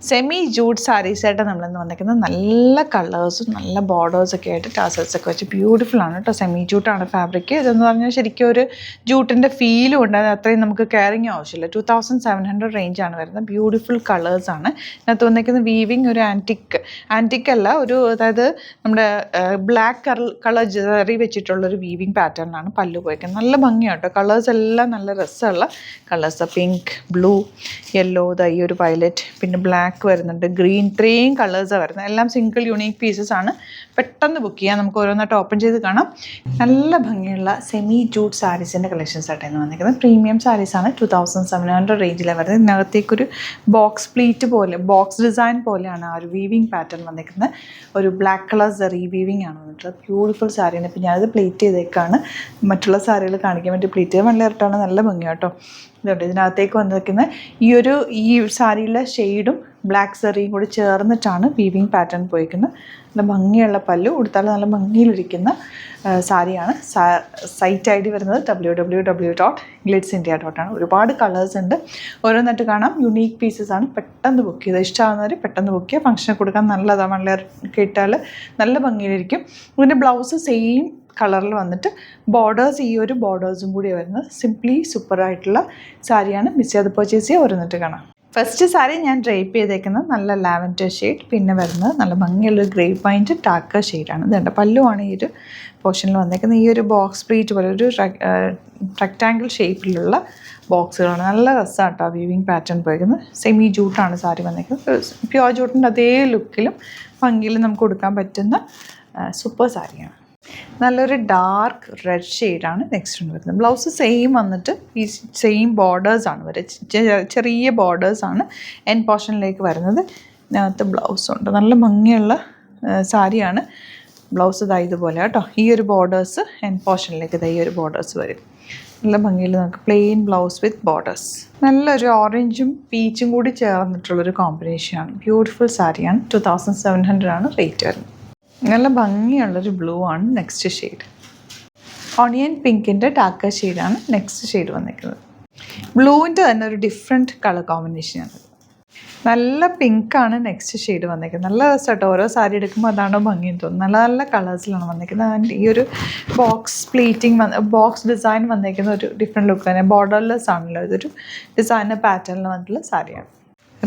Semi jute സാരീസായിട്ട് നമ്മളിന്ന് വന്നിരിക്കുന്നത് നല്ല കളേഴ്സും നല്ല ബോർഡേഴ്സൊക്കെ ആയിട്ട് ടാസൽസൊക്കെ വെച്ച് ബ്യൂട്ടിഫുൾ ആണ് കേട്ടോ. സെമി ജൂട്ടാണ് ഫാബ്രിക്. ഇതെന്ന് പറഞ്ഞാൽ ശരിക്കും ഒരു ജൂട്ടിൻ്റെ ഫീലും ഉണ്ട്. അത് അത്രയും നമുക്ക് കെയറിങ് ആവശ്യമില്ല. 2700 റേഞ്ചാണ് വരുന്നത്. ബ്യൂട്ടിഫുൾ കളേഴ്സാണ് ഇതിനകത്ത് വന്നിരിക്കുന്ന. വീവിങ് ഒരു ആൻറ്റിക് അല്ല, ഒരു അതായത് നമ്മുടെ ബ്ലാക്ക് കളർ ജെറി വെച്ചിട്ടുള്ളൊരു വീവിങ് പാറ്റേണിലാണ് പല്ലു പോയിരിക്കുന്നത്. നല്ല ഭംഗിയാണ് കേട്ടോ. കളേഴ്സ് എല്ലാം നല്ല രസമുള്ള കളേഴ്സ്. പിങ്ക്, ബ്ലൂ, യെല്ലോ, ഈ ഒരു വയലറ്റ്, പിന്നെ ബ്ലാക്ക് വരുന്നുണ്ട്, ഗ്രീൻ, ഇത്രയും കളേഴ്സാണ് വരുന്നത്. എല്ലാം സിംഗിൾ യൂണീക്ക് പീസസ് ആണ്. പെട്ടെന്ന് ബുക്ക് ചെയ്യാം. നമുക്ക് ഓരോന്നായിട്ട് ഓപ്പൺ ചെയ്ത് കാണാം. നല്ല ഭംഗിയുള്ള സെമി ജൂട്ട് സാരീസിൻ്റെ കളക്ഷൻസ് ആയിട്ടാണ് വന്നിരിക്കുന്നത്. പ്രീമിയം സാരീസാണ്. 2700 റേഞ്ചിലാണ് വരുന്നത്. ഇതിനകത്തേക്കൊരു ബോക്സ് പ്ലീറ്റ് പോലെ, ബോക്സ് ഡിസൈൻ പോലെയാണ് ആ ഒരു വീവിങ് പാറ്റേൺ വന്നിരിക്കുന്നത്. ഒരു ബ്ലാക്ക് കളർ സെറി വീവിങ് ആണ് വന്നിട്ടുള്ളത്. ബ്യൂട്ടിഫുൾ സാരിയാണ്. ഇപ്പം ഞാനത് പ്ലേറ്റ് ചെയ്തേക്കാണ്. മറ്റുള്ള സാരികൾ കാണിക്കാൻ വേണ്ടി പ്ലേറ്റ് ചെയ്ത് നല്ല ഇരട്ടാണ്. നല്ല ഭംഗിയാട്ടോ. ഇതുണ്ട് ഇതിനകത്തേക്ക് വന്നിരിക്കുന്ന ഈ സാരിയിലെ ഷെയ്ഡും ബ്ലാക്ക് സെറിയും കൂടി ചേർന്നിട്ടാണ് വീവിങ് പാറ്റേൺ പോയിരിക്കുന്നത്. നല്ല ഭംഗിയുള്ള പല്ലു, ഉടുത്താൽ നല്ല ഭംഗിയിലിരിക്കുന്ന സാരിയാണ്. സൈറ്റ് ഐ ഡി വരുന്നത് www.glitzindia.com ആണ്. ഒരുപാട് കളേഴ്സ് ഉണ്ട്. ഓരോന്നായിട്ട് കാണാം. യുണീക്ക് പീസസ് ആണ്. പെട്ടെന്ന് ബുക്ക് ചെയ്ത് ഇഷ്ടമാകുന്നവർ പെട്ടെന്ന് ബുക്ക് ചെയ്യുക. ഫംഗ്ഷന് കൊടുക്കാൻ നല്ലതാണ്. നല്ല കേട്ടാൽ നല്ല ഭംഗിയിലിരിക്കും. ഇതിൻ്റെ ബ്ലൗസ് സെയിം കളറിൽ വന്നിട്ട് ബോർഡേഴ്സ് ഈ ഒരു ബോർഡേഴ്സും കൂടി വരുന്നത്. സിംപ്ലി സൂപ്പറായിട്ടുള്ള സാരിയാണ്. മിസ് ചെയ്ത് പർച്ചേസ് ചെയ്യുക. ഓരോന്നിട്ട് കാണാം. ഫസ്റ്റ് സാരി ഞാൻ ഡ്രേപ്പ് ചെയ്തേക്കുന്നത് നല്ല ലാവൻഡർ ഷെയ്ഡ്, പിന്നെ വരുന്നത് നല്ല ഭംഗിയുള്ളൊരു ഗ്രേ പൈൻറ്റ് ടാക്ക ഷെയ്ഡാണ്. ഇതുണ്ട് പല്ലുവാണ് ഈ ഒരു പോർഷനിൽ വന്നേക്കുന്നത്. ഈ ഒരു ബോക്സ് പ്ലീറ്റ് പോലെ ഒരു റെക്റ്റാങ്കിൾ ഷേപ്പിലുള്ള ബോക്സുകളാണ്. നല്ല രസമാണ് കേട്ടോ വീവിങ് പാറ്റേൺ പോയിരിക്കുന്നത്. സെമി ജൂട്ടാണ് സാരി വന്നേക്കുന്നത്. പ്യുവർ ജൂട്ടിൻ്റെ അതേ ലുക്കിലും ഭംഗിയിലും നമുക്ക് കൊടുക്കാൻ പറ്റുന്ന സൂപ്പർ സാരിയാണ്. നല്ലൊരു ഡാർക്ക് റെഡ് ഷെയ്ഡാണ് നെക്സ്റ്റ് വരുന്നത്. ബ്ലൗസ് സെയിം വന്നിട്ട് ഈ സെയിം ബോർഡേഴ്സാണ് വരുന്നത്. ചെറിയ ബോർഡേഴ്സാണ് എൻ പോർഷനിലേക്ക് വരുന്നത്. ഇതിനകത്ത് ബ്ലൗസുണ്ട്. നല്ല ഭംഗിയുള്ള സാരിയാണ്. ബ്ലൗസ് ഇതാ ഇതുപോലെ കേട്ടോ. ഈ ഒരു ബോർഡേഴ്സ് എൻ പോർഷനിലേക്ക് ഈ ഒരു ബോർഡേഴ്സ് വരും. നല്ല ഭംഗിയിൽ നമുക്ക് പ്ലെയിൻ ബ്ലൗസ് വിത്ത് ബോർഡേഴ്സ്. നല്ലൊരു ഓറഞ്ചും പീച്ചും കൂടി ചേർന്നിട്ടുള്ളൊരു കോമ്പിനേഷനാണ്. ബ്യൂട്ടിഫുൾ സാരിയാണ്. 2700 ആണ് റേറ്റ് വരുന്നത്. നല്ല ഭംഗിയുള്ളൊരു ബ്ലൂ ആണ് നെക്സ്റ്റ് ഷെയ്ഡ്. ഓണിയൻ പിങ്കിൻ്റെ ടാക്ക ഷെയ്ഡാണ് നെക്സ്റ്റ് ഷെയ്ഡ് വന്നിരിക്കുന്നത്. ബ്ലൂവിൻ്റെ തന്നെ ഒരു ഡിഫറെൻറ്റ് കളർ കോമ്പിനേഷനാണ്. നല്ല പിങ്കാണ് നെക്സ്റ്റ് ഷെയ്ഡ് വന്നിരിക്കുന്നത്. നല്ല രസമായിട്ടോ. ഓരോ സാരി എടുക്കുമ്പോൾ അതാണോ ഭംഗിയെന്ന് തോന്നുന്നു. നല്ല നല്ല കളേഴ്സിലാണ് വന്നിരിക്കുന്നത്. ആൻഡ് ഈ ഒരു ബോക്സ് പ്ലീറ്റിംഗ് ബോക്സ് ഡിസൈൻ വന്നിരിക്കുന്ന ഒരു ഡിഫറെൻറ്റ് ലുക്ക് തന്നെ. ബോർഡർലെസ് ആണല്ലോ. ഇതൊരു ഡിസൈനർ പാറ്റേണിൽ വന്നിട്ടുള്ള സാരിയാണ്.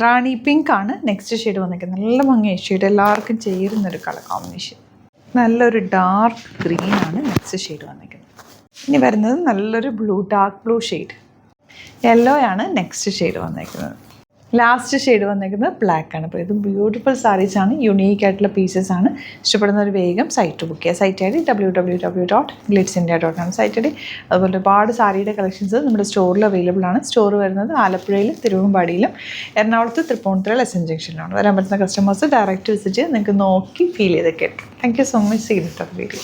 റാണി പിങ്ക് ആണ് നെക്സ്റ്റ് ഷെയ്ഡ് വന്നിരിക്കുന്നത്. നല്ല ഭംഗിയായ ഷെയ്ഡ്, എല്ലാവർക്കും ചേരുന്നൊരു കളർ കോമ്പിനേഷൻ. നല്ലൊരു ഡാർക്ക് ഗ്രീൻ ആണ് നെക്സ്റ്റ് ഷെയ്ഡ് വന്നിരിക്കുന്നത്. ഇനി വരുന്നത് നല്ലൊരു blue, dark blue shade. Yellow ആണ് നെക്സ്റ്റ് ഷെയ്ഡ് വന്നിരിക്കുന്നത്. ലാസ്റ്റ് ഷെയ്ഡ് വന്നിരിക്കുന്നത് ബ്ലാക്ക് ആണ്. അപ്പോൾ ഇത് ബ്യൂട്ടിഫുൾ സാരീസാണ്. യുണീക്ക് ആയിട്ടുള്ള പീസസ് ആണ്. ഇഷ്ടപ്പെടുന്നവർ വേഗം സൈറ്റ് ബുക്ക് ചെയ്യുക. Site I D www.glitzindia.com site I D. അതുപോലെ ഒരുപാട് സാരിയുടെ കളക്ഷൻസ് നമ്മുടെ സ്റ്റോറിൽ അവൈലബിൾ ആണ്. സ്റ്റോർ വരുന്നത് ആലപ്പുഴയിലും തിരുവമ്പാടിയിലും എറണാകുളത്ത് തൃപ്പൂണിത്തുറ എസ് എൻ ജംഗ്ഷനിലാണ്. വരാൻ പറ്റുന്ന കസ്റ്റമേഴ്സ് ഡയറക്റ്റ് വിസിറ്റ് ചെയ്ത് നിങ്ങൾക്ക് നോക്കി ഫീൽ ചെയ്തൊക്കെ. Thank you so much. See you in the video.